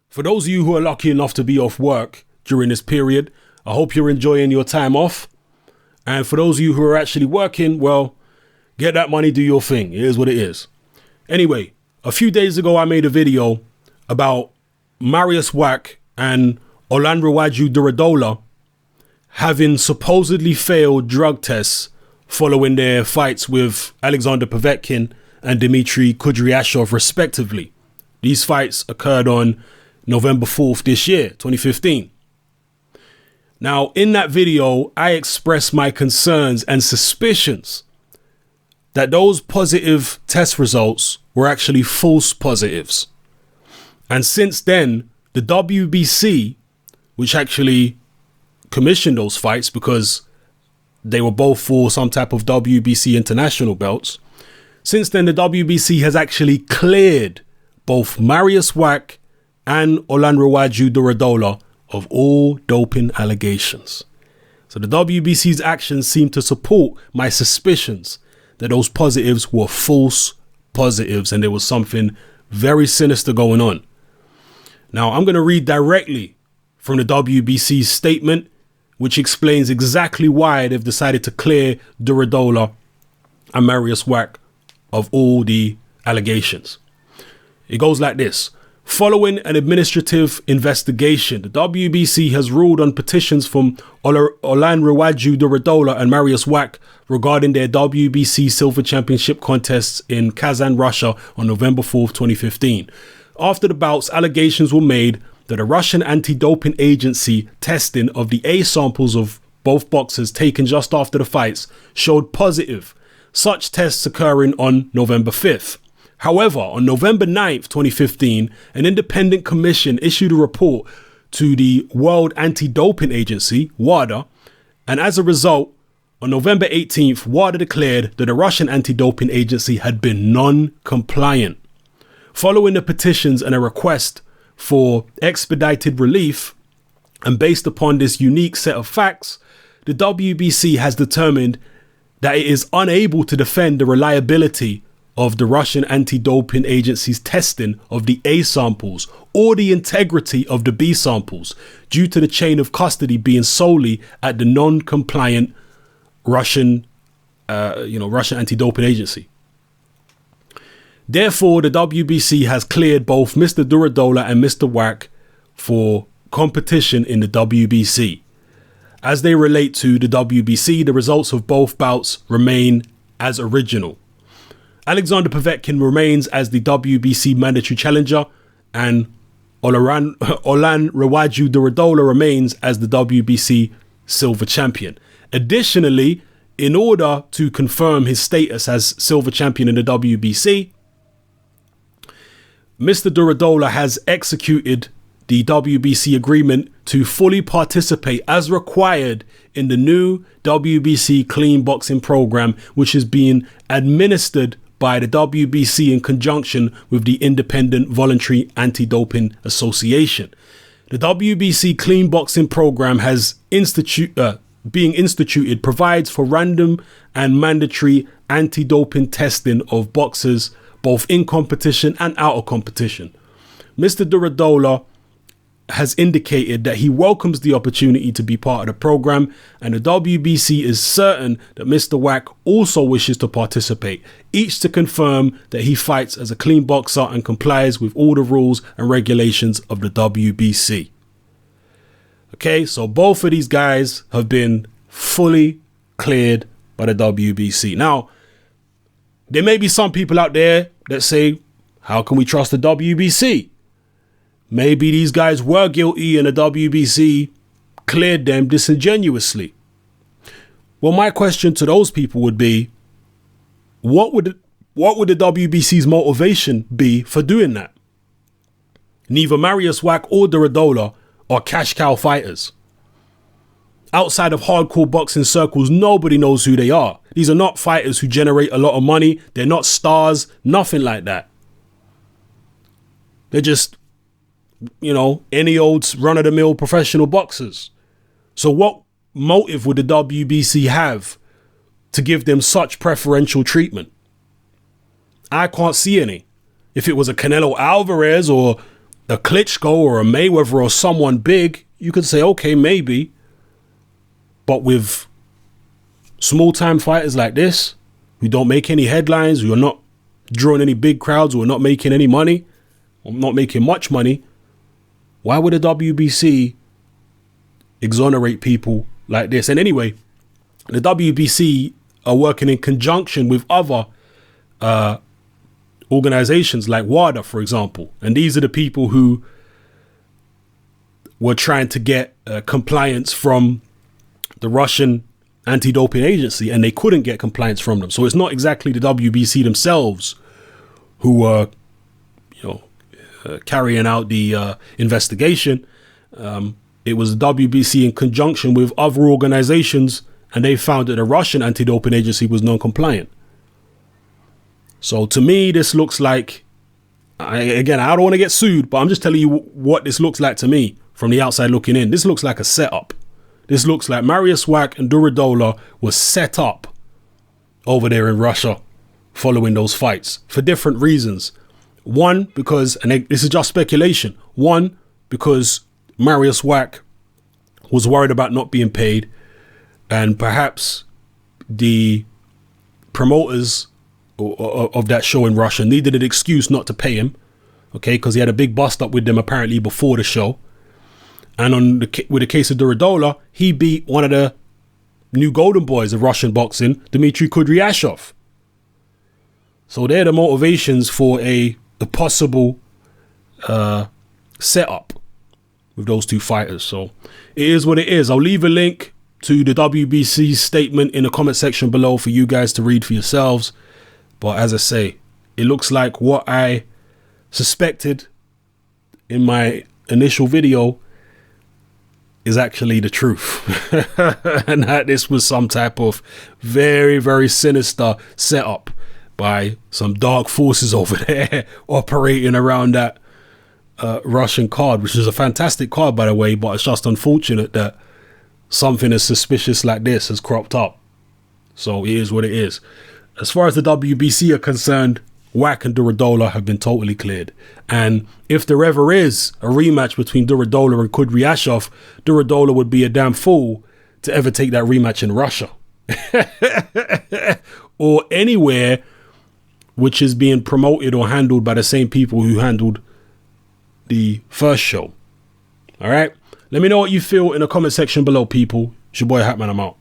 For those of you who are lucky enough to be off work during this period, I hope you're enjoying your time off. And for those of you who are actually working, well, get that money, do your thing. It is what it is. Anyway, a few days ago, I made a video about Marius Wach and Olanrewaju Durodola having supposedly failed drug tests following their fights with Alexander Povetkin and Dmitry Kudryashov, respectively. These fights occurred on November 4th this year, 2015. Now, in that video, I expressed my concerns and suspicions that those positive test results were actually false positives. And since then, the WBC, which actually commissioned those fights because they were both for some type of WBC international belts, since then the WBC has actually cleared both Marius Wach and Olanrewaju Durodola of all doping allegations. So the WBC's actions seem to support my suspicions that those positives were false positives and there was something very sinister going on. Now, I'm going to read directly from the WBC's statement, which explains exactly why they've decided to clear Durodola and Marius Wach of all the allegations. It goes like this. Following an administrative investigation, the WBC has ruled on petitions from Olanrewaju Durodola and Marius Wach regarding their WBC Silver Championship contests in Kazan, Russia on November 4th, 2015. After the bouts, allegations were made that a Russian anti-doping agency testing of the A samples of both boxers taken just after the fights showed positive, such tests occurring on November 5th. However, on November 9th, 2015, an independent commission issued a report to the World Anti-Doping Agency, WADA, and as a result, on November 18th, WADA declared that the Russian anti-doping agency had been non-compliant. Following the petitions and a request for expedited relief, and based upon this unique set of facts, the WBC has determined that it is unable to defend the reliability of the Russian anti-doping agency's testing of the A samples or the integrity of the B samples due to the chain of custody being solely at the non-compliant Russian anti-doping agency. Therefore, the WBC has cleared both Mr. Durodola and Mr. Wach for competition in the WBC. As they relate to the WBC, the results of both bouts remain as original. Alexander Povetkin remains as the WBC mandatory challenger and Olanrewaju Durodola remains as the WBC silver champion. Additionally, in order to confirm his status as silver champion in the WBC, Mr. Durodola has executed the WBC agreement to fully participate as required in the new WBC clean boxing program, which is being administered by the WBC in conjunction with the Independent Voluntary Anti-Doping Association. The WBC clean boxing program has being instituted provides for random and mandatory anti-doping testing of boxers both in competition and out of competition. Mr. Durodola has indicated that he welcomes the opportunity to be part of the program, and the WBC is certain that Mr. Wach also wishes to participate, each to confirm that he fights as a clean boxer and complies with all the rules and regulations of the WBC. Okay, so both of these guys have been fully cleared by the WBC. Now, there may be some people out there that say, how can we trust the WBC? Maybe these guys were guilty and the WBC cleared them disingenuously. Well, my question to those people would be, what would the WBC's motivation be for doing that? Neither Marius Wach or Durodola are cash cow fighters. Outside of hardcore boxing circles, nobody knows who they are. These are not fighters who generate a lot of money. They're not stars, nothing like that. They're just, any old run-of-the-mill professional boxers. So what motive would the WBC have to give them such preferential treatment? I can't see any. If it was a Canelo Alvarez or a Klitschko or a Mayweather or someone big, you could say, okay, maybe. But with small time fighters like this, who don't make any headlines, who are not drawing any big crowds, who are not making any money, or not making much money, why would the WBC exonerate people like this? And anyway, the WBC are working in conjunction with other organizations like WADA, for example. And these are the people who were trying to get compliance from the Russian anti-doping agency, and they couldn't get compliance from them. So it's not exactly the WBC themselves who were, carrying out the investigation. It was the WBC in conjunction with other organizations, and they found that the Russian anti-doping agency was non-compliant. So to me, this looks like, I don't want to get sued, but I'm just telling you what this looks like to me from the outside looking in. This looks like a setup. This looks like Mariusz Wach and Durodola was set up over there in Russia following those fights for different reasons. One, because, and this is just speculation, one, because Mariusz Wach was worried about not being paid, and perhaps the promoters of that show in Russia needed an excuse not to pay him, okay, because he had a big bust up with them apparently before the show. And with the case of Durodola, he beat one of the new golden boys of Russian boxing, Dmitry Kudryashov. So they're the motivations for a possible setup with those two fighters. So it is what it is. I'll leave a link to the WBC statement in the comment section below for you guys to read for yourselves. But as I say, it looks like what I suspected in my initial video is actually the truth. And that this was some type of very, very sinister setup by some dark forces over there operating around that Russian card, which is a fantastic card, by the way, but it's just unfortunate that something as suspicious like this has cropped up. So it is what it is. As far as the WBC are concerned, Wach and Durodola have been totally cleared. And if there ever is a rematch between Durodola and Kudryashov, Durodola would be a damn fool to ever take that rematch in Russia. Or anywhere which is being promoted or handled by the same people who handled the first show. All right? Let me know what you feel in the comment section below, people. It's your boy Hatman, I'm out.